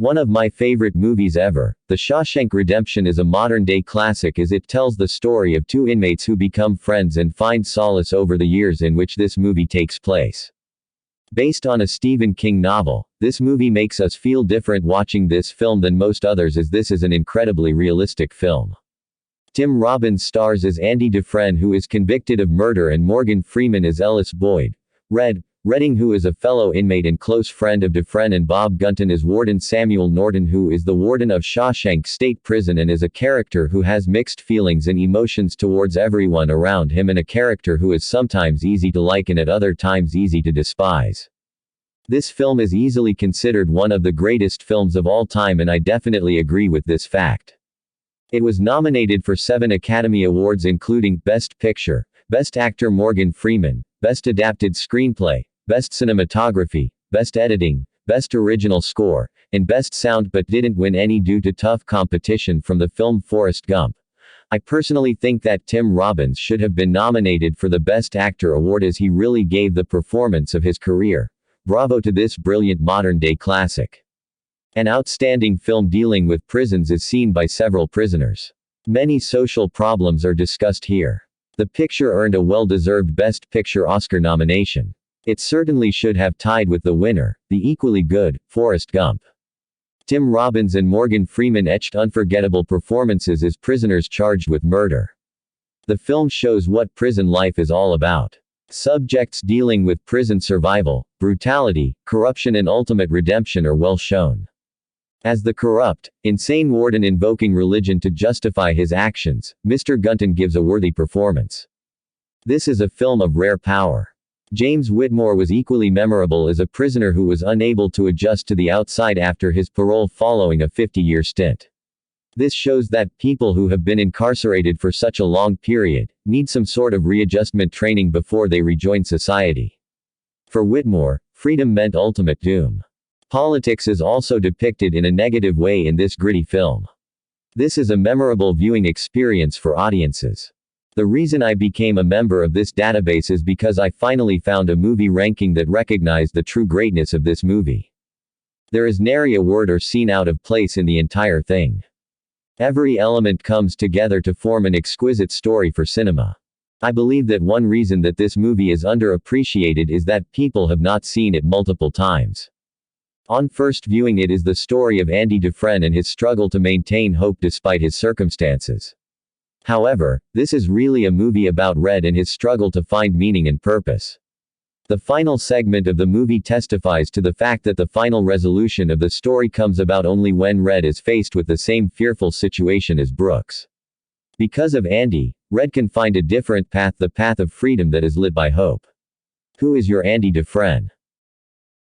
One of my favorite movies ever, The Shawshank Redemption is a modern-day classic as it tells the story of two inmates who become friends and find solace over the years in which this movie takes place. Based on a Stephen King novel, this movie makes us feel different watching this film than most others as this is an incredibly realistic film. Tim Robbins stars as Andy Dufresne, who is convicted of murder, and Morgan Freeman as Ellis Boyd Redding, who is a fellow inmate and close friend of Dufresne, and Bob Gunton as Warden Samuel Norton, who is the warden of Shawshank State Prison and is a character who has mixed feelings and emotions towards everyone around him, and a character who is sometimes easy to like and at other times easy to despise. This film is easily considered one of the greatest films of all time, and I definitely agree with this fact. It was nominated for 7 Academy Awards including Best Picture, Best Actor Morgan Freeman, Best Adapted Screenplay, Best Cinematography, Best Editing, Best Original Score, and Best Sound, but didn't win any due to tough competition from the film Forrest Gump. I personally think that Tim Robbins should have been nominated for the Best Actor award as he really gave the performance of his career. Bravo to this brilliant modern-day classic. An outstanding film dealing with prisons is seen by several prisoners. Many social problems are discussed here. The picture earned a well-deserved Best Picture Oscar nomination. It certainly should have tied with the winner, the equally good, Forrest Gump. Tim Robbins and Morgan Freeman etched unforgettable performances as prisoners charged with murder. The film shows what prison life is all about. Subjects dealing with prison survival, brutality, corruption and ultimate redemption are well shown. As the corrupt, insane warden invoking religion to justify his actions, Mr. Gunton gives a worthy performance. This is a film of rare power. James Whitmore was equally memorable as a prisoner who was unable to adjust to the outside after his parole following a 50-year stint. This shows that people who have been incarcerated for such a long period need some sort of readjustment training before they rejoin society. For Whitmore, freedom meant ultimate doom. Politics is also depicted in a negative way in this gritty film. This is a memorable viewing experience for audiences. The reason I became a member of this database is because I finally found a movie ranking that recognized the true greatness of this movie. There is nary a word or scene out of place in the entire thing. Every element comes together to form an exquisite story for cinema. I believe that one reason that this movie is underappreciated is that people have not seen it multiple times. On first viewing, it is the story of Andy Dufresne and his struggle to maintain hope despite his circumstances. However, this is really a movie about Red and his struggle to find meaning and purpose. The final segment of the movie testifies to the fact that the final resolution of the story comes about only when Red is faced with the same fearful situation as Brooks. Because of Andy, Red can find a different path, the path of freedom that is lit by hope. Who is your Andy Dufresne?